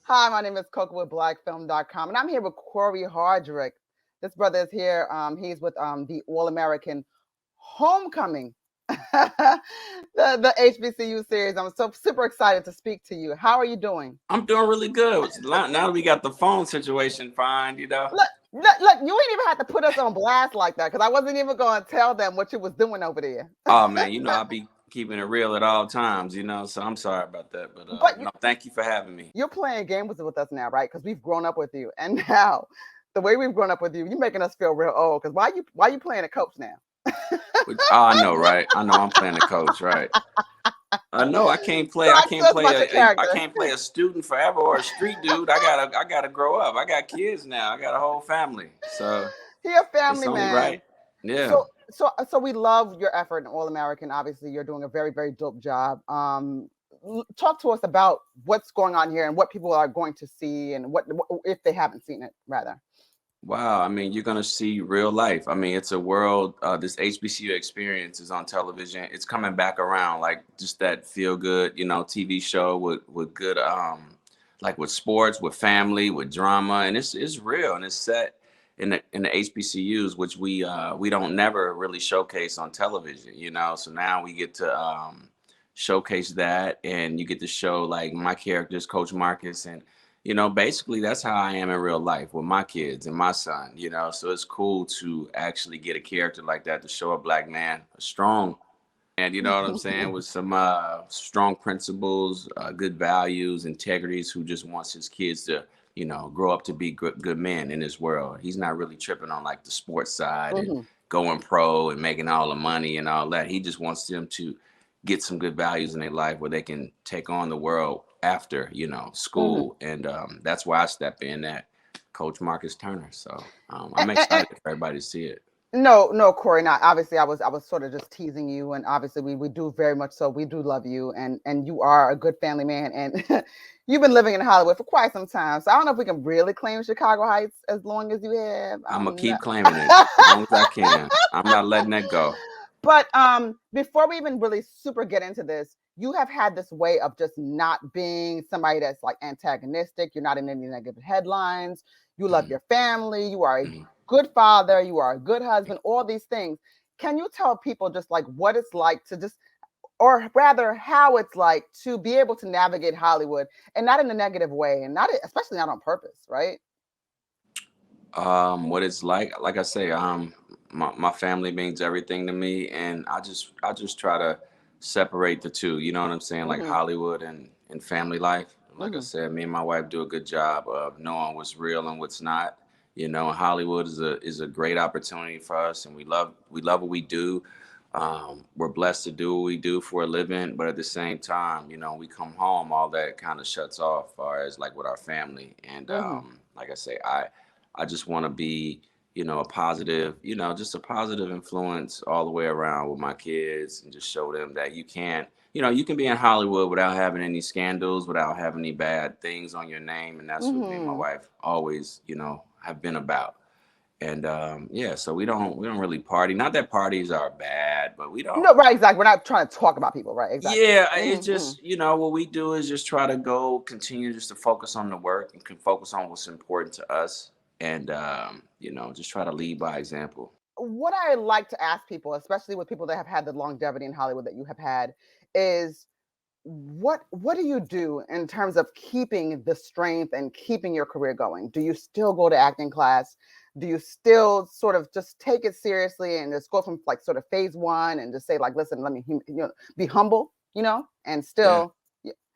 Hi, my name is Koku with blackfilm.com, and I'm here with Cory Hardrict. This brother is here. He's with the All American Homecoming, the HBCU series. I'm so super excited to speak to you. How are you doing? I'm doing really good. Now that we got the phone situation fine. Look, you ain't even had to put us on blast like that because I wasn't even going to tell them what you was doing over there. Oh man, I'll be keeping it real at all times. So I'm sorry about that. But But no, thank you for having me. you're playing games with us now, right? Because we've grown up with you, and now the way we've grown up with you, you're making us feel real old. Because why you playing a coach now? I know, right? I know I'm playing the coach, right? I know I can't play. I Strike can't so play much a I character. can't play a student forever or a street dude. I gotta grow up. I got kids now. I got a whole family. So He a it's family only man. right. Yeah. So we love your effort in All American. Obviously, you're doing a very very dope job. Talk to us about what's going on here and what people are going to see and what if they haven't seen it rather. Wow, I mean, you're gonna see real life. I mean, it's a world. This HBCU experience is on television. It's coming back around, like just that feel good, TV show with good, like with sports, with family, with drama, and it's real and it's set in the HBCUs, which we don't never really showcase on television. So now we get to showcase that, and you get to show like my characters, Coach Marcus, and basically that's how I am in real life with my kids and my son. So it's cool to actually get a character like that to show a black man, a strong man, you know what I'm saying, with some strong principles, good values, integrities, who just wants his kids to, grow up to be good men in this world. He's not really tripping on like the sports side and Hmm. going pro and making all the money and all that. He just wants them to get some good values in their life where they can take on the world after Hmm. school, and that's why I step in at Coach Marcus Turner. So I'm And, excited for everybody to see it. no, no, Corey, not obviously. I was sort of just teasing you, and obviously we do very much so. We do love you, and you are a good family man, and you've been living in Hollywood for quite some time. So I don't know if we can really claim Chicago Heights as long as you have. I I'm gonna don't know. keep claiming it as long as I can. I'm not letting that go. But before we even really super get into this, you have had this way of just not being somebody that's like antagonistic. You're not in any negative headlines. You love Mhm, your family. You are a mhm. good father. You are a good husband. All these things. Can you tell people just like what it's like to just, or rather, how it's like to be able to navigate Hollywood and not in a negative way, and not especially not on purpose, right? What it's like I say, my family means everything to me, and I just try to separate the two. You know what I'm saying? Like Hmm. Hollywood and family life. Like I Hmm. said, me and my wife do a good job of knowing what's real and what's not. Hollywood is a great opportunity for us, and we love what we do. We're blessed to do what we do for a living, but at the same time, we come home, all that kind of shuts off, as far as like with our family. And Hmm. like I say, I just want to be, a positive, just a positive influence all the way around with my kids, and just show them that you can be in Hollywood without having any scandals, without having any bad things on your name. And that's what me and my Hmm. wife always, have been about. And yeah, so we don't really party. Not that parties are bad, but we don't. No, right, exactly. We're not trying to talk about people, right? Exactly. Yeah, it's Hmm. just, what we do is just try to continue just to focus on the work, and can focus on what's important to us, and just try to lead by example. What I like to ask people, especially with people that have had the longevity in Hollywood that you have had, is what do you do in terms of keeping the strength and keeping your career going? Do you still go to acting class? Do you still sort of just take it seriously and just go from like sort of phase one and just say like, listen, let me be humble, and Yeah. still,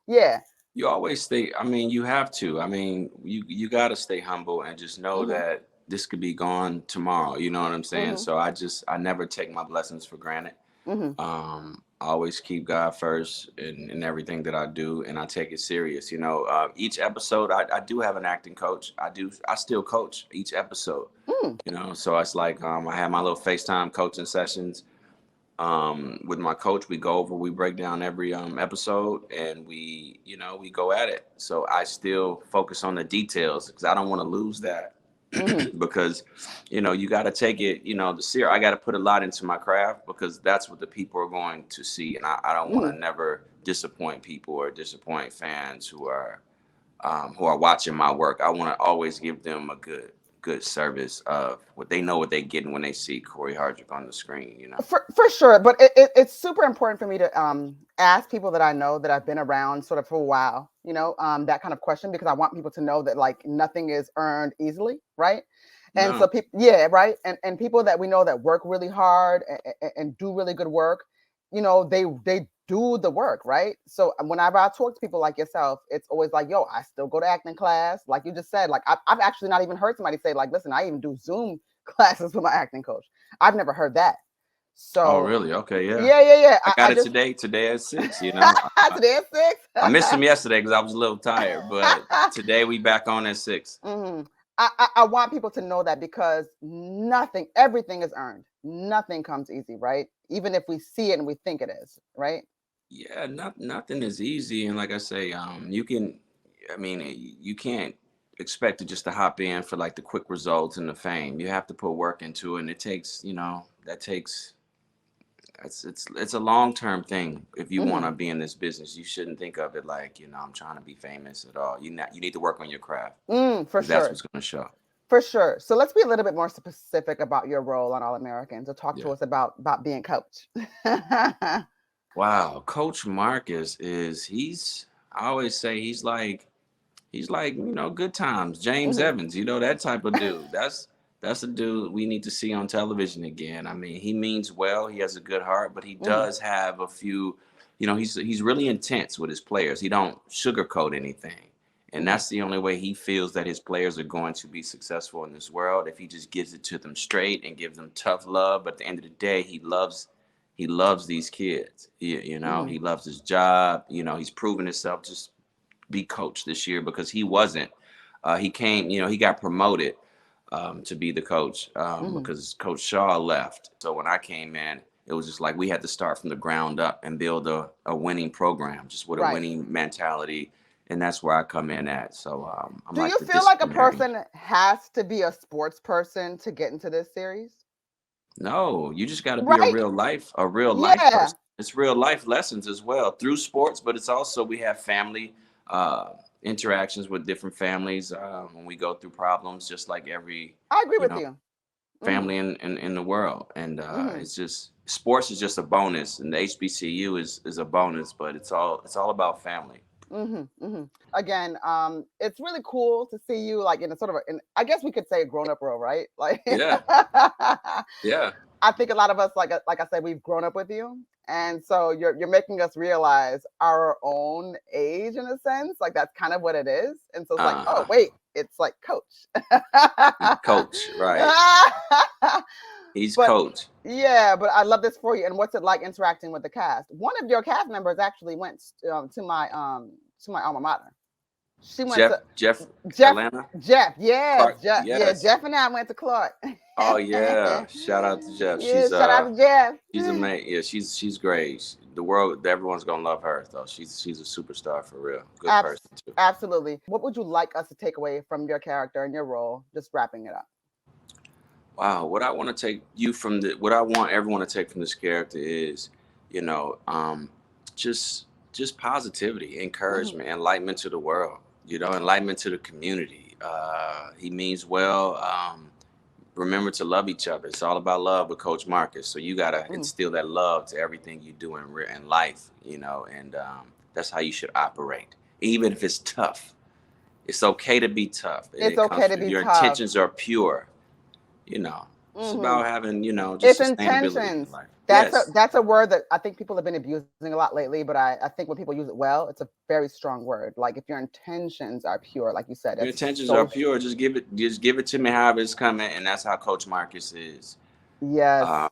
yeah. You always stay, I mean, you have to. I mean, you got to stay humble and just know Hmm. that this could be gone tomorrow. You know what I'm saying? Hmm. So I never take my blessings for granted. Hmm. I always keep God first in everything that I do, and I take it serious. Each episode, I do have an acting coach. I still coach each episode. Mm. So it's like, I have my little FaceTime coaching sessions with my coach. We break down every episode, and we go at it. So I still focus on the details because I don't want to lose that. Hmm. Because you got to take it, the I got to put a lot into my craft, because that's what the people are going to see, and I don't want Hmm. to never disappoint people or disappoint fans who are who are watching my work, I want to always give them a good service of what they know what they're getting when they see Cory Hardrict on the screen. You know. For sure, but it's super important for me to ask people that I know that I've been around sort of for a while, that kind of question, because I want people to know that like nothing is earned easily, right? And so No. people, yeah, right, and people that we know that work really hard and do really good work, they do the work, right? So whenever I talk to people like yourself, it's always like, yo, I still go to acting class, like you just said. Like I've actually not even heard somebody say like, listen, I even do Zoom classes with my acting coach. I've never heard that. Oh, So really? Okay, yeah. yeah. I I got it just today at 6. You know, today at I 6. missed him yesterday because I was a little tired, but today we back on at 6. Mhm. I want people to know that, because everything is earned. Nothing comes easy, right? Even if we see it and we think it is, right? Yeah, nothing is easy, and like I say, you can, I mean, you can't expect it just to hop in for like the quick results and the fame. You have to put work into it, and it takes, that takes. It's a long term thing. If you want Hmm. to be in this business, you shouldn't think of it like, I'm trying to be famous at all. You need to work on your craft For because that's sure. what's going to show. For sure. So let's be a little bit more specific about your role on All Americans. So talk to Yeah. us about being coach. Wow, Coach Marcus he's I always say he's like good times, James Hmm. Evans, that type of dude. That's a dude we need to see on television again. I mean, he means well, he has a good heart, but he Hmm. does have a few, he's really intense with his players. He don't sugarcoat anything. And Hmm. that's the only way he feels that his players are going to be successful in this world, if he just gives it to them straight and gives them tough love. But at the end of the day, he loves these kids. Hmm. He loves his job. He's proven himself. Just be coach this year because he wasn't. He came, he got promoted to be the coach Hmm. because Coach Shaw left. So when I came in, it was just like we had to start from the ground up and build a winning program, just with a Right. winning mentality. And that's where I come in at. So I'm Do like you the feel like a disciplinary. person has to be a sports person to get into this series? No, you just got to be a Right. real life Yeah. person. It's real life lessons as well through sports, but it's also we have family interactions with different families when we go through problems, just like every I agree you with know you. Hmm. family in the world. And Hmm. it's just sports is just a bonus, and the HBCU is a bonus, but it's all about family. Again, it's really cool to see you like in a sort of I guess we could say a grown up role, right? Like, Yeah, yeah. I think a lot of us, like I said, we've grown up with you, and so you're making us realize our own age in a sense. Like that's kind of what it is, and so it's like, oh Uh-huh. wait, it's like coach. Coach, right? He's But coach. yeah, but I love this for you. And what's it like interacting with the cast? One of your cast members actually went to my alma mater. She went to Jeff Jeff. Atlanta Jeff, yes, Clark. Jeff, yeah. Yes. Jeff and I went to Clark. Oh yeah, shout out to Jeff. Yeah, shout out to Jeff. She's amazing. Yeah, she's great. The world, everyone's gonna love her though. She's a superstar for real. Good person too. Absolutely. What would you like us to take away from your character and your role? Just wrapping it up. Wow, what I want everyone to take from this character is, you know, just positivity, Hmm. encouragement, enlightenment to the world. Enlightenment to the community. He means well. Remember to love each other. It's all about love with Coach Marcus. So you gotta Hmm. instill that love to everything you do in life. And that's how you should operate, even if it's tough. It's okay to be tough. It's It okay comes to from be your tough. intentions are pure. You know, it's Hmm. about having just It's sustainability in intentions. life. That's Yes, a word that I think people have been abusing a lot lately, but I think when people use it well, it's a very strong word. Like if your intentions are pure, like you said, your that's intentions are so pure. Just give it to me however it's coming, and that's how Coach Marcus is. yes. Uh,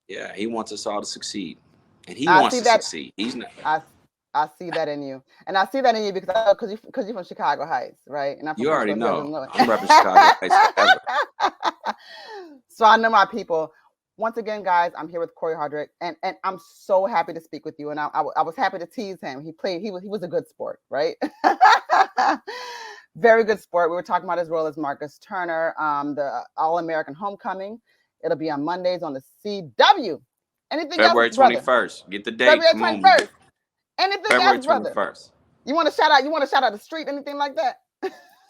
yeah, he wants us all to succeed, and he I wants see to that. succeed. He's not. I I see that in you, and I see that in you because I know because you're from Chicago Heights, right? And I'm from You already Frisco Hills, know Illinois. I'm repping Chicago Heights forever. So I know my people. Once again, guys, I'm here with Cory Hardrict, and I'm so happy to speak with you. And I was happy to tease him. He was a good sport, right? Very good sport. We were talking about his role as Marcus Turner, the All American Homecoming. It'll be on Mondays on the CW. Anything else, February brother? 21st. Get the date. February Come on, 21st. Anything else, February brother? 21st. You want to shout out? You want to shout out a street, anything like that?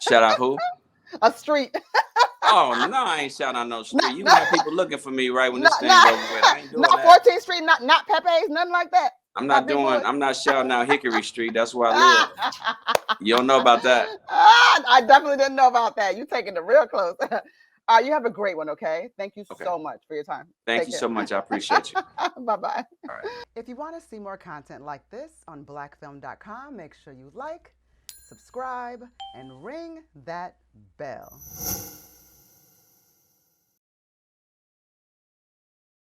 Shout out who? A street. Oh no, I ain't shouting out no street. Not, You not, gonna have people looking for me right when this not, thing not, over with. I ain't doing not that. 14th Street, not Pepe's, nothing like that. I'm not doing. I'm not shouting out Hickory Street. That's where I live. You don't know about that. I definitely didn't know about that. You taking it real close. You have a great one, okay? Thank you so much for your time. Thank you so much. I appreciate you. Bye-bye. All right. If you want to see more content like this on blackfilm.com, make sure you like, subscribe, and ring that bell.